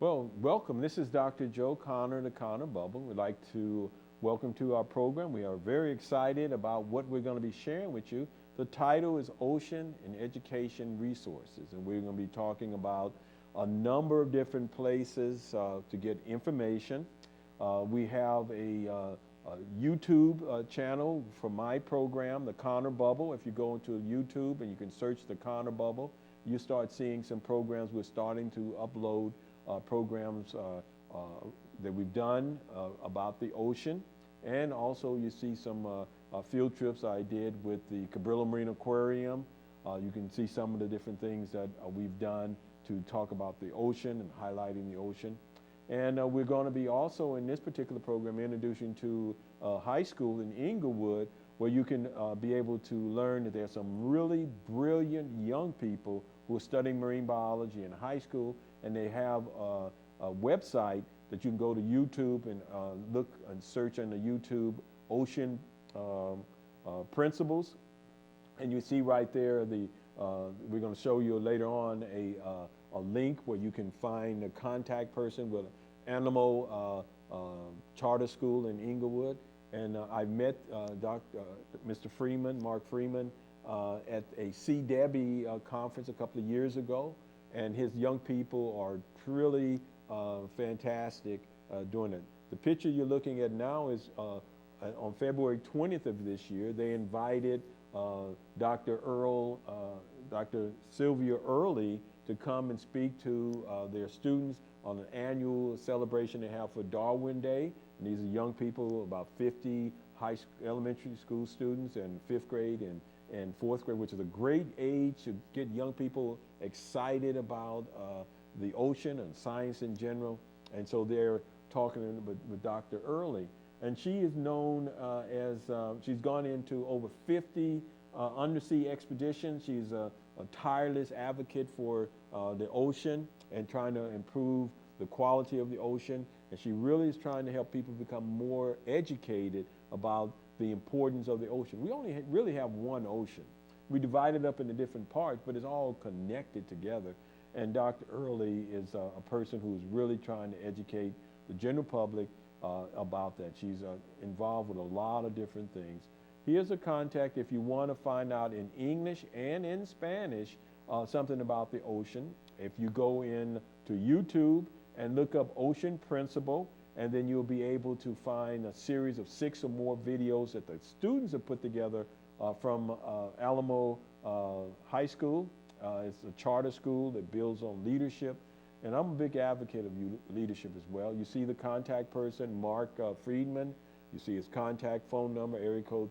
Well, welcome. This is Dr. Joe Connor, the Connor Bubble. We'd like to welcome to our program. We are very excited about what we're going to be sharing with you. The title is Ocean and Education Resources, and we're going to be talking about a number of different places to get information. We have a YouTube channel for my program, The Connor Bubble. If you go into YouTube and you can search The Connor Bubble, you start seeing some programs. We're starting to upload programs that we've done about the ocean. And also you see some field trips I did with the Cabrillo Marine Aquarium. You can see some of the different things that we've done to talk about the ocean and highlighting the ocean. And we're going to be also in this particular program introducing to high school in Inglewood, where you can be able to learn that there's some really brilliant young people who are studying marine biology in high school, and they have a website that you can go to YouTube and look and search on the YouTube Ocean Principles, and you see right there we're going to show you later on a link where you can find a contact person with Animal Charter School in Inglewood. And I met Mr. Freeman, Mark Freeman, at a CDEBI conference a couple of years ago. And his young people are truly fantastic doing it. The picture you're looking at now is on February 20th of this year. They invited Dr. Sylvia Early to come and speak to their students on an annual celebration they have for Darwin Day. And these are young people, about 50 elementary school students and fifth grade and fourth grade, which is a great age to get young people excited about the ocean and science in general. And so they're talking with Dr. Early. And she is known she's gone into over 50 undersea expeditions. She's a tireless advocate for the ocean and trying to improve the quality of the ocean. And she really is trying to help people become more educated about the importance of the ocean. We only really have one ocean. We divide it up into different parts, but it's all connected together. And Dr. Early is a person who's really trying to educate the general public about that. She's involved with a lot of different things. Here's a contact if you want to find out in English and in Spanish something about the ocean. If you go in to YouTube and look up Ocean Principle, and then you'll be able to find a series of 6 or more videos that the students have put together from Alamo High School. It's a charter school that builds on leadership. And I'm a big advocate of leadership as well. You see the contact person, Mark Friedman. You see his contact phone number, area code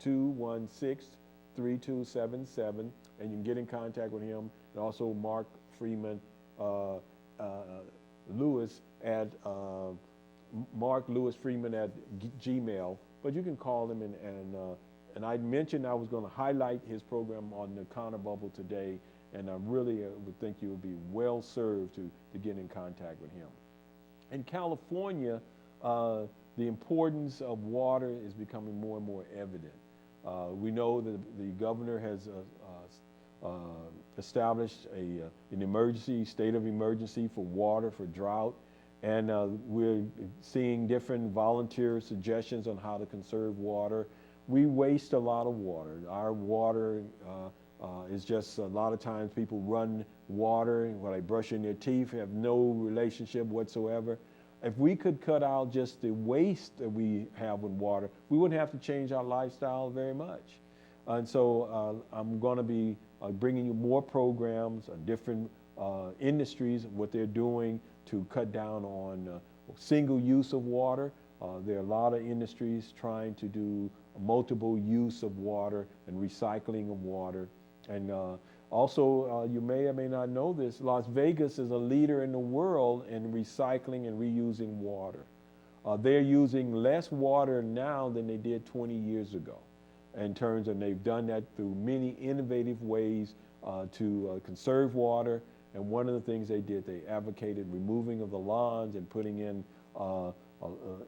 310-216-3277. And you can get in contact with him. And also Mark Freeman Lewis at Mark Lewis Freeman at Gmail. But you can call him and I mentioned I was going to highlight his program on the Connor Bubble today, and I really would think you would be well served to get in contact with him. In California, the importance of water is becoming more and more evident. We know that the governor has established an emergency, state of emergency for water, for drought, and we're seeing different volunteer suggestions on how to conserve water. We waste a lot of water. Our water is just a lot of times people run water while they brushing their teeth, have no relationship whatsoever. If we could cut out just the waste that we have with water, we wouldn't have to change our lifestyle very much. And so I'm going to be bringing you more programs on different industries, what they're doing to cut down on single use of water. There are a lot of industries trying to do multiple use of water and recycling of water. And also, you may or may not know this, Las Vegas is a leader in the world in recycling and reusing water. They're using less water now than they did 20 years ago in terms of, they've done that through many innovative ways to conserve water. And one of the things they did, they advocated removing of the lawns and putting in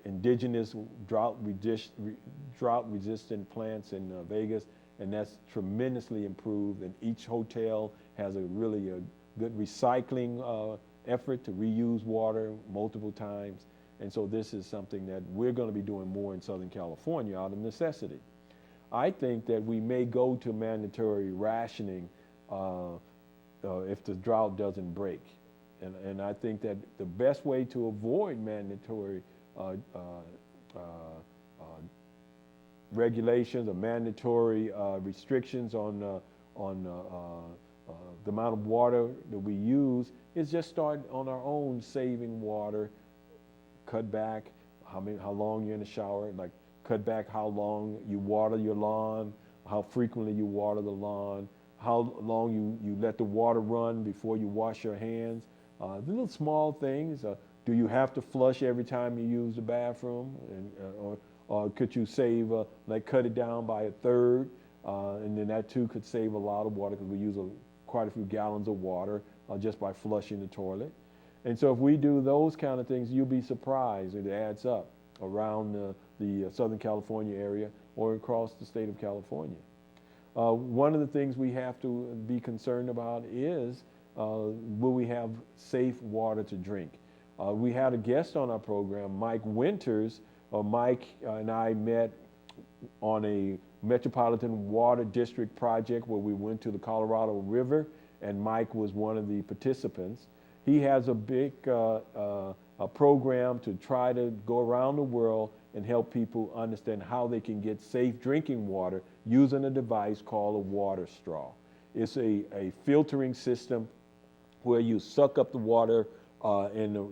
indigenous drought-resistant plants in Vegas, and that's tremendously improved. And each hotel has a really good recycling effort to reuse water multiple times. And so this is something that we're going to be doing more in Southern California out of necessity. I think that we may go to mandatory rationing if the drought doesn't break. And I think that the best way to avoid mandatory regulations or mandatory restrictions on the amount of water that we use is just start on our own saving water, cut back how long you're in the shower, like cut back how long you water your lawn, how frequently you water the lawn, how long you let the water run before you wash your hands. The little small things. Do you have to flush every time you use the bathroom? Or could you save, like cut it down by a third? And then that too could save a lot of water because we use quite a few gallons of water just by flushing the toilet. And so if we do those kind of things, you'll be surprised. It adds up around the Southern California area or across the state of California. One of the things we have to be concerned about is will we have safe water to drink? We had a guest on our program, Mike Winters. Mike and I met on a Metropolitan Water District project where we went to the Colorado River, and Mike was one of the participants. He has a big a program to try to go around the world and help people understand how they can get safe drinking water using a device called a water straw. It's a filtering system where you suck up the water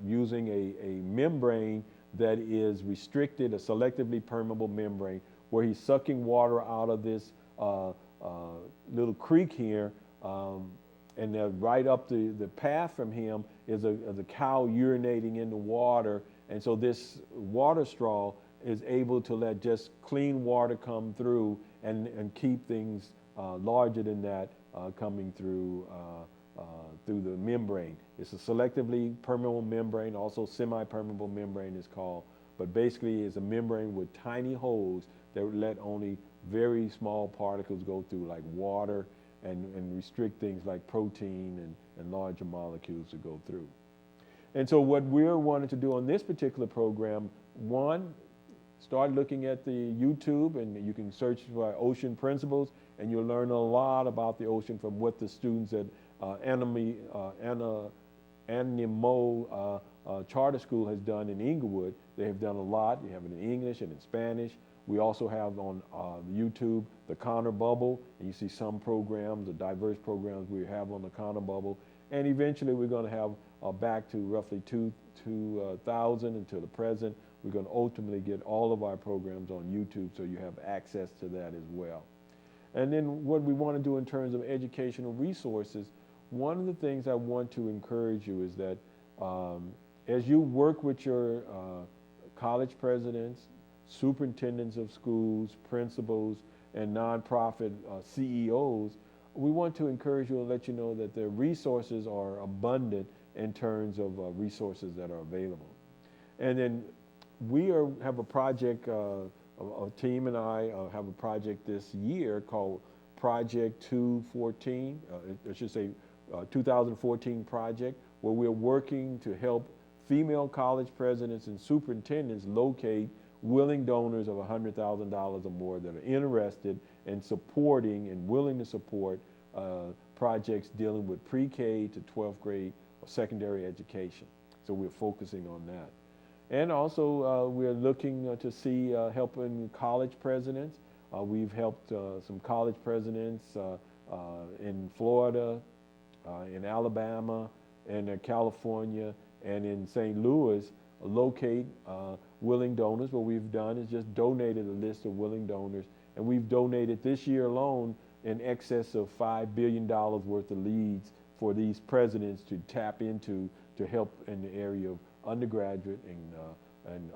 using a membrane that is restricted, a selectively permeable membrane, where he's sucking water out of this little creek here, and right up the path from him is a cow urinating in the water, and so this water straw is able to let just clean water come through and keep things larger than that coming through the membrane. It's a selectively permeable membrane, also semi-permeable membrane is called, but basically it's a membrane with tiny holes that would let only very small particles go through, like water, and restrict things like protein and larger molecules to go through. And so what we're wanting to do on this particular program, one, start looking at the YouTube, and you can search for Ocean Principles, and you'll learn a lot about the ocean from what the students at Animo Charter School has done in Inglewood. They have done a lot. They have it in English and in Spanish. We also have on YouTube the Connor Bubble, and you see some programs, the diverse programs we have on the Connor Bubble. And eventually we're going to have back to roughly 2000 until the present. We're going to ultimately get all of our programs on YouTube so you have access to that as well. And then what we want to do in terms of educational resources, one of the things I want to encourage you is that as you work with your college presidents, superintendents of schools, principals, and nonprofit CEOs, we want to encourage you and let you know that the resources are abundant in terms of resources that are available. And then we have a project, a team and I have a project this year called Project 214, I should say 2014 project, where we're working to help female college presidents and superintendents locate willing donors of $100,000 or more that are interested in supporting and willing to support projects dealing with pre-K to 12th grade or secondary education. So we're focusing on that. And also we're looking to see helping college presidents. We've helped some college presidents in Florida, in Alabama, and in California, and in St. Louis locate willing donors. What we've done is just donated a list of willing donors, and we've donated this year alone in excess of $5 billion worth of leads for these presidents to tap into to help in the area of undergraduate and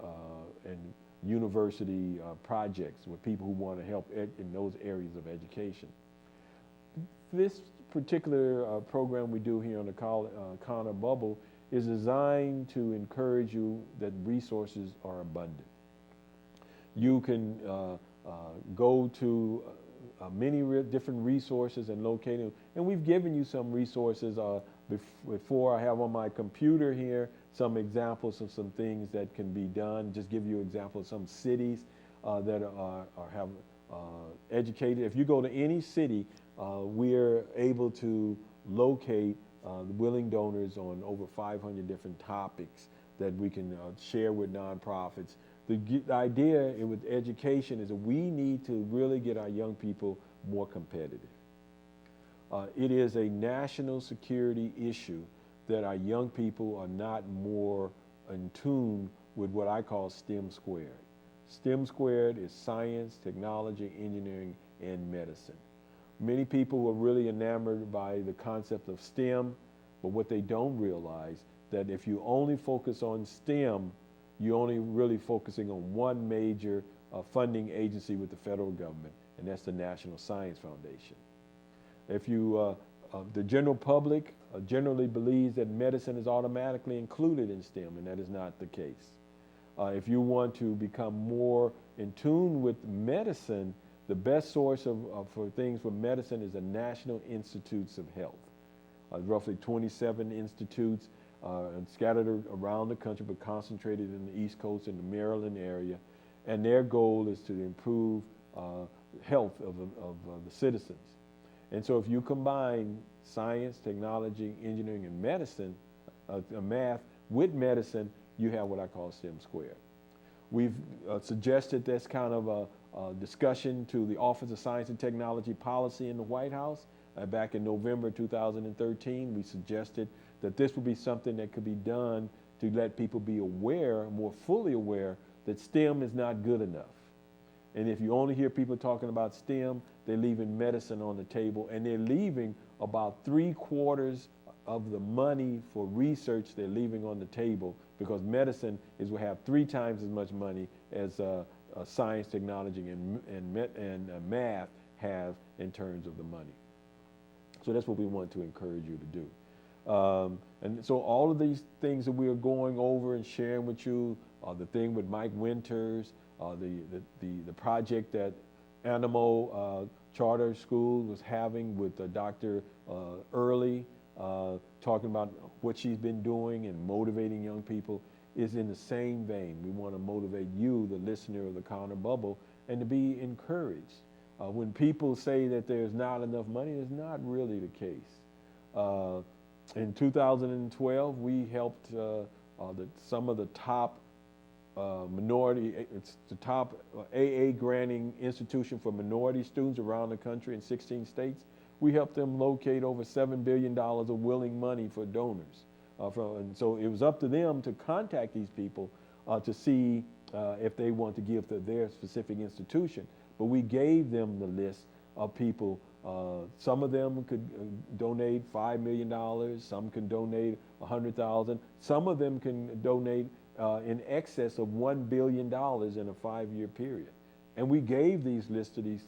university projects with people who want to help in those areas of education. This particular program we do here on the Connor Bubble is designed to encourage you that resources are abundant. You can go to many different resources and locate them, and we've given you some resources Before I have on my computer here some examples of some things that can be done. Just give you examples of some cities that have educated. If you go to any city, we're able to locate willing donors on over 500 different topics that we can share with nonprofits. The idea with education is that we need to really get our young people more competitive. It is a national security issue that our young people are not more in tune with what I call STEM squared. STEM squared is science, technology, engineering, and medicine. Many people are really enamored by the concept of STEM, but what they don't realize that if you only focus on STEM, you're only really focusing on one major funding agency with the federal government, and that's the National Science Foundation. If you, the general public generally believes that medicine is automatically included in STEM, and that is not the case. If you want to become more in tune with medicine, the best source for things for medicine is the National Institutes of Health. Roughly 27 institutes scattered around the country, but concentrated in the East Coast and the Maryland area. And their goal is to improve health of the citizens. And so if you combine science, technology, engineering, and medicine, math with medicine, you have what I call STEM squared. We've suggested this kind of a discussion to the Office of Science and Technology Policy in the White House. Back in November 2013, we suggested that this would be something that could be done to let people be aware, more fully aware, that STEM is not good enough. And if you only hear people talking about STEM, they're leaving medicine on the table, and they're leaving about 3/4 of the money for research they're leaving on the table, because medicine will have 3 times as much money as science, technology, and math have in terms of the money. So that's what we want to encourage you to do. And so all of these things that we are going over and sharing with you, the thing with Mike Winters, the project that Animal Charter School was having with Dr. Early, talking about what she's been doing and motivating young people, is in the same vein. We want to motivate you, the listener of the Counter Bubble, and to be encouraged. When people say that there's not enough money, it's not really the case. In 2012, we helped some of the top it's the top AA granting institution for minority students around the country in 16 states. We helped them locate over $7 billion of willing money for donors. And so it was up to them to contact these people to see if they want to give to their specific institution. But we gave them the list of people. Some of them could donate $5 million. Some can donate $100,000. Some of them can donate in excess of $1 billion in a 5-year period. And we gave these lists to these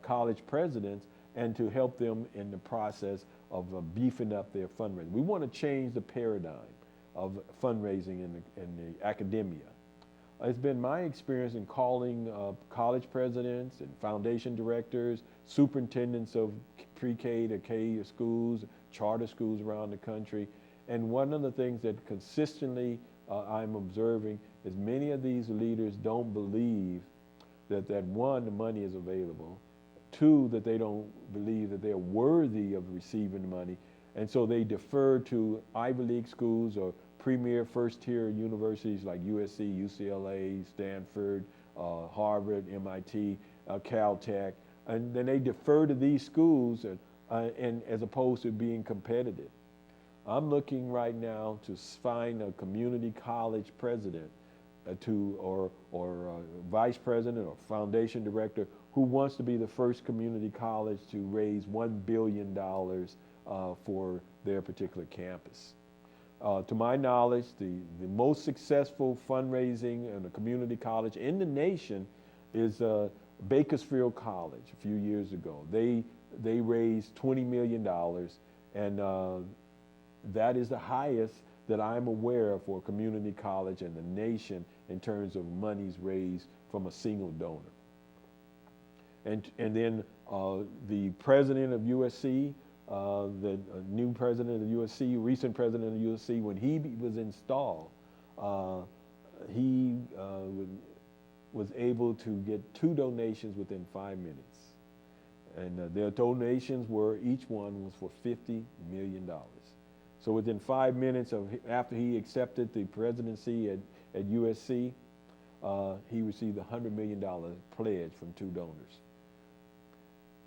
college presidents and to help them in the process of beefing up their fundraising. We want to change the paradigm of fundraising in the academia. It's been my experience in calling college presidents and foundation directors, superintendents of pre-K to K schools, charter schools around the country. And one of the things that consistently I'm observing is many of these leaders don't believe that one, the money is available, 2, that they don't believe that they're worthy of receiving the money, and so they defer to Ivy League schools or premier first-tier universities like USC, UCLA, Stanford, Harvard, MIT, Caltech, and then they defer to these schools and as opposed to being competitive. I'm looking right now to find a community college president or vice president or foundation director who wants to be the first community college to raise $1 billion for their particular campus. To my knowledge, the most successful fundraising in a community college in the nation is Bakersfield College a few years ago. They raised $20 million, and that is the highest that I'm aware of for a community college in the nation in terms of monies raised from a single donor. And then the president of USC the new president of USC, recent president of USC, when he was installed, he was able to get 2 donations within 5 minutes. And their donations were, each one was for $50 million. So within 5 minutes after he accepted the presidency at USC, he received a $100 million pledge from 2 donors.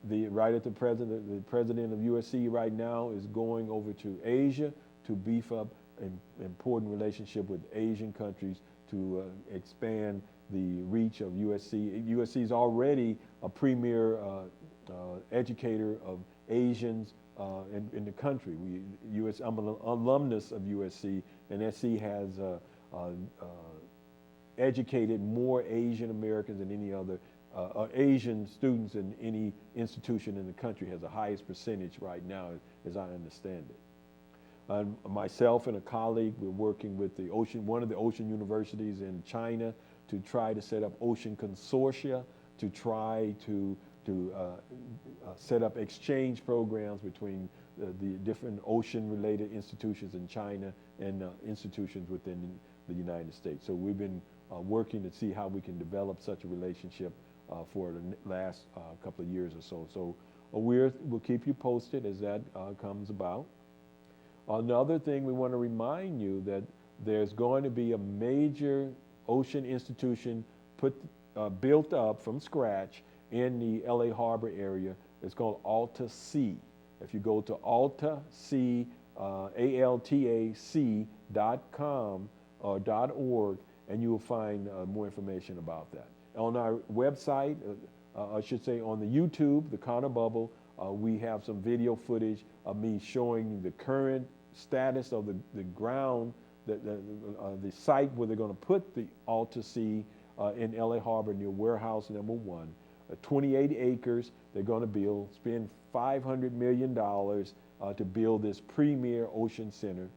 The president of USC right now is going over to Asia to beef up an important relationship with Asian countries to expand the reach of USC. USC is already a premier educator of Asians in the country. I'm an alumnus of USC, and SC has educated more Asian Americans than any other, Asian students in any institution in the country. Has the highest percentage right now, as I understand it. Myself and a colleague, we're working with one of the ocean universities in China to try to set up ocean consortia to try to set up exchange programs between the different ocean-related institutions in China and institutions within the United States. So we've been working to see how we can develop such a relationship for the last couple of years or so. So we'll keep you posted as that comes about. Another thing we want to remind you that there's going to be a major ocean institution built up from scratch in the LA Harbor area. It's called AltaSea. If you go to AltaSea, ALTAC.com or .org, and you will find more information about that. On our website, I should say on the YouTube, the Connor Bubble, we have some video footage of me showing the current status of the ground, the site where they're going to put the AltaSea in LA Harbor near warehouse number 1. 28 acres they're going to build, spend $500 million to build this premier ocean center.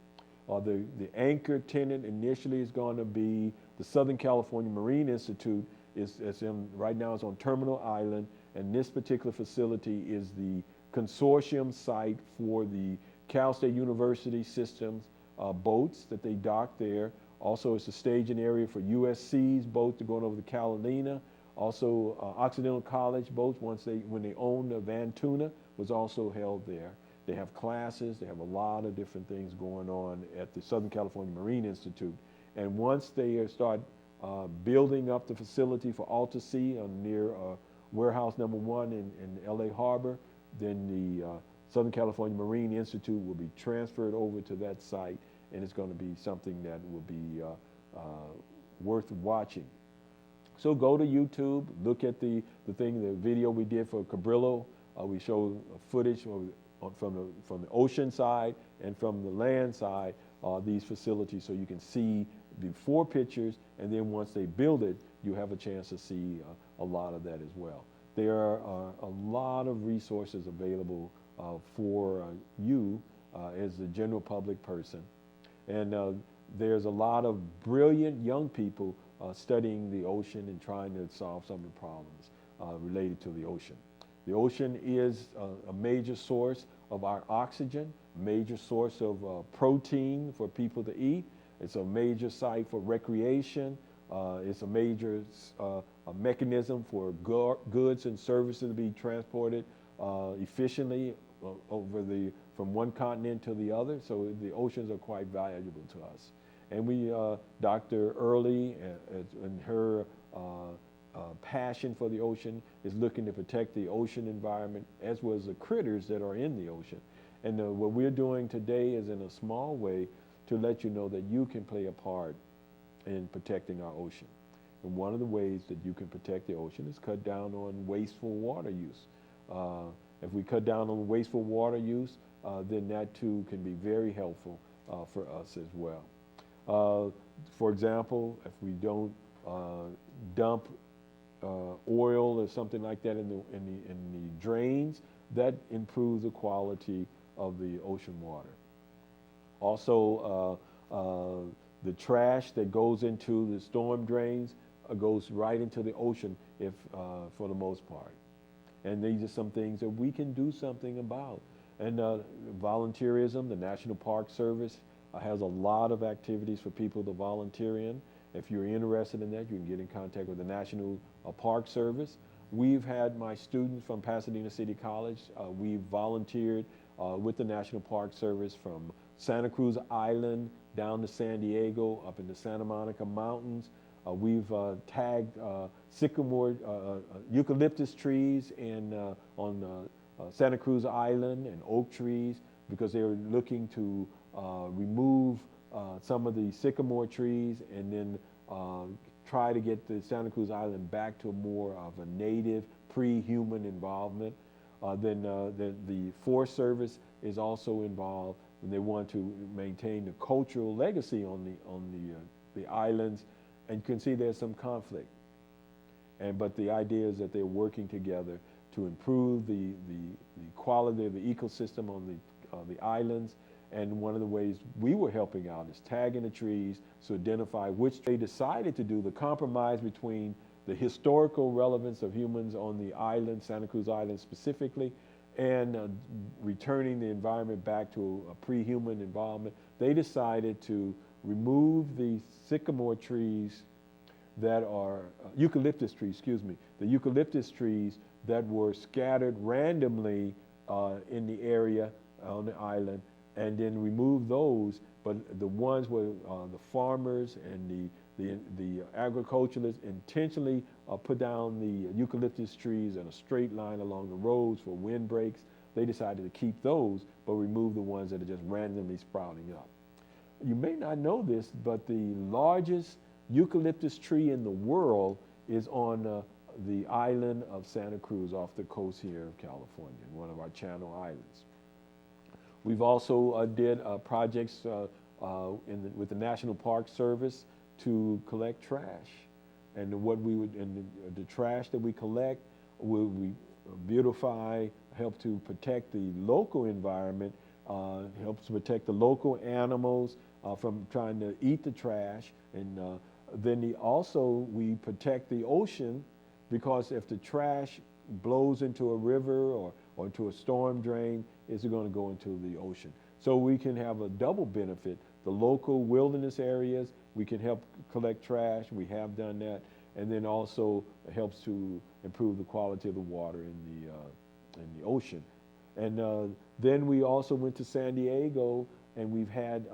The anchor tenant initially is going to be the Southern California Marine Institute. Right now it's on Terminal Island, and this particular facility is the consortium site for the Cal State University Systems boats that they dock there. Also, it's a staging area for USC's boats that are going over the Catalina. Also, Occidental College boats, when they owned the Van Tuna, was also held there. They have classes. They have a lot of different things going on at the Southern California Marine Institute. And once they start building up the facility for AltaSea near warehouse number 1 in LA Harbor, then the Southern California Marine Institute will be transferred over to that site, and it's going to be something that will be worth watching. So go to YouTube, look at the video we did for Cabrillo. We show footage from the ocean side and from the land side, these facilities, so you can see before pictures, and then once they build it, you have a chance to see a lot of that as well. There are a lot of resources available for you as a general public person. And there's a lot of brilliant young people studying the ocean and trying to solve some of the problems related to the ocean. The ocean is a major source of our oxygen, major source of protein for people to eat. It's a major site for recreation. It's a major mechanism for goods and services to be transported efficiently from one continent to the other. So the oceans are quite valuable to us. And Dr. Early and her passion for the ocean is looking to protect the ocean environment as well as the critters that are in the ocean. And what we're doing today is in a small way to let you know that you can play a part in protecting our ocean. And one of the ways that you can protect the ocean is cut down on wasteful water use. If we cut down on wasteful water use, then that too can be very helpful for us as well. For example, if we don't dump oil or something like that in the drains, that improves the quality of the ocean water. Also, the trash that goes into the storm drains goes right into the ocean for the most part. And these are some things that we can do something about. And volunteerism, the National Park Service has a lot of activities for people to volunteer in. If you're interested in that, you can get in contact with the National Park Service. We've had my students from Pasadena City College. We've volunteered with the National Park Service from Santa Cruz Island down to San Diego, up in the Santa Monica Mountains. We've tagged sycamore, eucalyptus trees on Santa Cruz Island, and oak trees, because they were looking to remove some of the sycamore trees and then try to get the Santa Cruz Island back to more of a native pre-human involvement. Then the Forest Service is also involved, and they want to maintain the cultural legacy on the islands. And you can see there's some conflict. But the idea is that they're working together to improve the quality of the ecosystem on the islands. And one of the ways we were helping out is tagging the trees to identify which they decided to do, the compromise between the historical relevance of humans on the island, Santa Cruz Island specifically, and returning the environment back to a pre-human environment. They decided to remove the sycamore trees that are, eucalyptus trees, excuse me, the eucalyptus trees that were scattered randomly in the area on the island, and then remove those. But the ones where the farmers and the agriculturalists intentionally put down the eucalyptus trees in a straight line along the roads for windbreaks, they decided to keep those, but remove the ones that are just randomly sprouting up. You may not know this, but the largest eucalyptus tree in the world is on the island of Santa Cruz off the coast here of California, one of our Channel Islands. We've also did projects with the National Park Service to collect trash. And the trash that we collect, we beautify, help to protect the local environment, helps to protect the local animals from trying to eat the trash. And then also we protect the ocean, because if the trash blows into a river or into a storm drain, it's going to go into the ocean. So we can have a double benefit. The local wilderness areas, we can help collect trash. We have done that. And then also it helps to improve the quality of the water in the ocean. And then we also went to San Diego, and we've had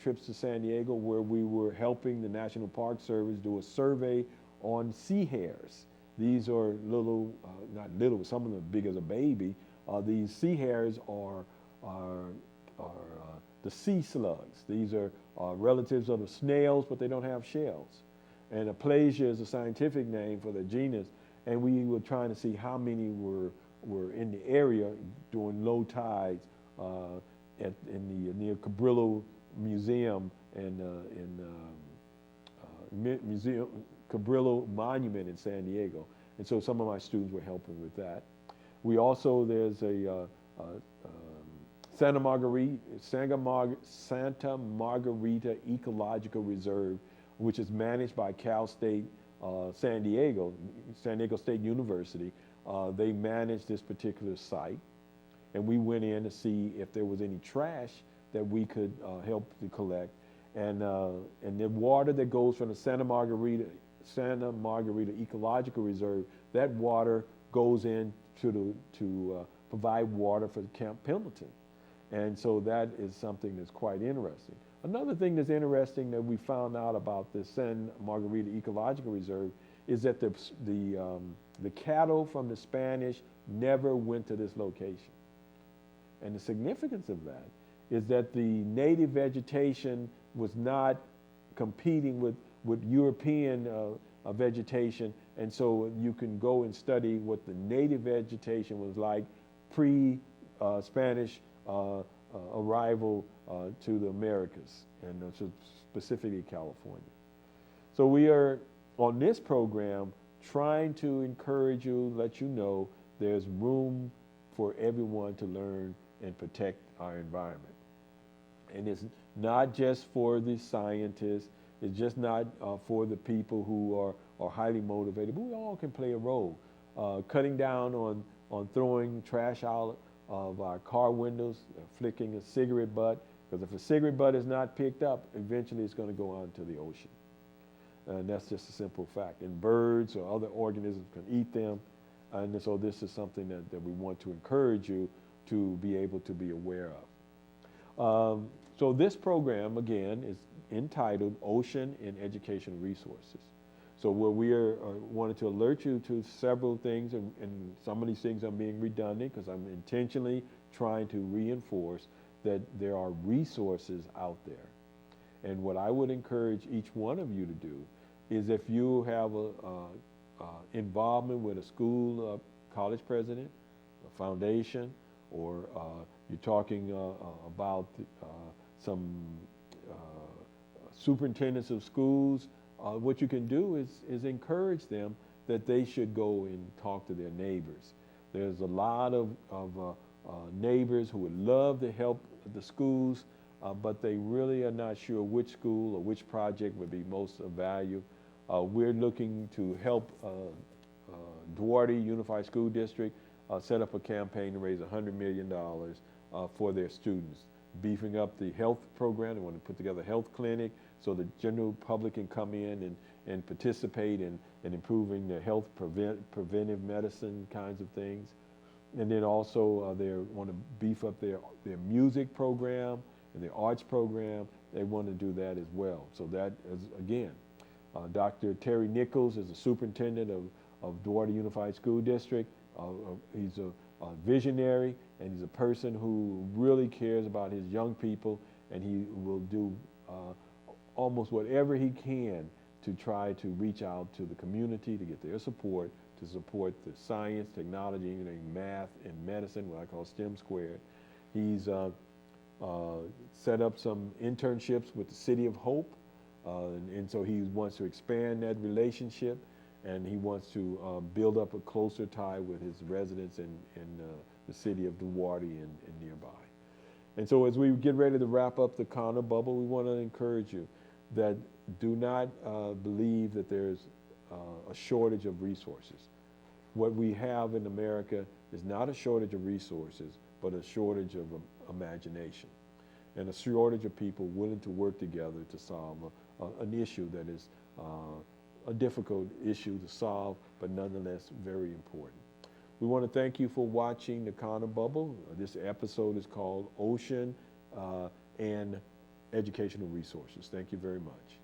trips to San Diego where we were helping the National Park Service do a survey on sea hares. These are little, not little, some of them big as a baby. These sea hares are the sea slugs. These are relatives of the snails, but they don't have shells. And Aplasia is a scientific name for the genus. And we were trying to see how many were in the area during low tides near Cabrillo Museum and Museum Cabrillo Monument in San Diego. And so some of my students were helping with that. We also, there's a Santa Margarita Ecological Reserve, which is managed by Cal State San Diego State University. They manage this particular site, and we went in to see if there was any trash that we could help to collect. And the water that goes from the Santa Margarita Ecological Reserve, that water goes in to provide water for Camp Pendleton. And so that is something that's quite interesting. Another thing that's interesting that we found out about the Santa Margarita Ecological Reserve is that the cattle from the Spanish never went to this location. And the significance of that is that the native vegetation was not competing with European vegetation, and so you can go and study what the native vegetation was like pre-Spanish arrival to the Americas, and specifically California. So we are, on this program, trying to encourage you, let you know there's room for everyone to learn and protect our environment. And it's not just for the scientists, it's just not for the people who are highly motivated, but we all can play a role. Cutting down on throwing trash out of our car windows, flicking a cigarette butt, because if a cigarette butt is not picked up, eventually it's going to go out into the ocean. And that's just a simple fact. And birds or other organisms can eat them. And so this is something that we want to encourage you to be able to be aware of. So this program, again, is entitled Ocean and Educational Resources. So where we wanted to alert you to several things, and some of these things are being redundant because I'm intentionally trying to reinforce that there are resources out there. And what I would encourage each one of you to do is, if you have involvement with a school college president, a foundation, or you're talking about some superintendents of schools, what you can do is encourage them that they should go and talk to their neighbors. There's a lot of neighbors who would love to help the schools, but they really are not sure which school or which project would be most of value. We're looking to help Duarte Unified School District set up a campaign to raise $100 million for their students, beefing up the health program. They want to put together a health clinic so the general public can come in and participate in improving their health, preventive medicine kinds of things. And then also they want to beef up their music program and their arts program. They want to do that as well. So that is, again, Dr. Terry Nichols is the superintendent of Duarte Unified School District. He's a visionary, and he's a person who really cares about his young people, and he will do almost whatever he can to try to reach out to the community to get their support, to support the science, technology, math, and medicine, what I call STEM squared. He's set up some internships with the City of Hope, and so he wants to expand that relationship, and he wants to build up a closer tie with his residents in the city of Duarte and nearby. And so as we get ready to wrap up the Connor Bubble, we want to encourage you that do not believe that there's a shortage of resources. What we have in America is not a shortage of resources, but a shortage of imagination, and a shortage of people willing to work together to solve an issue that is a difficult issue to solve, but nonetheless very important. We want to thank you for watching the Connor Bubble. This episode is called Ocean and Educational Resources. Thank you very much.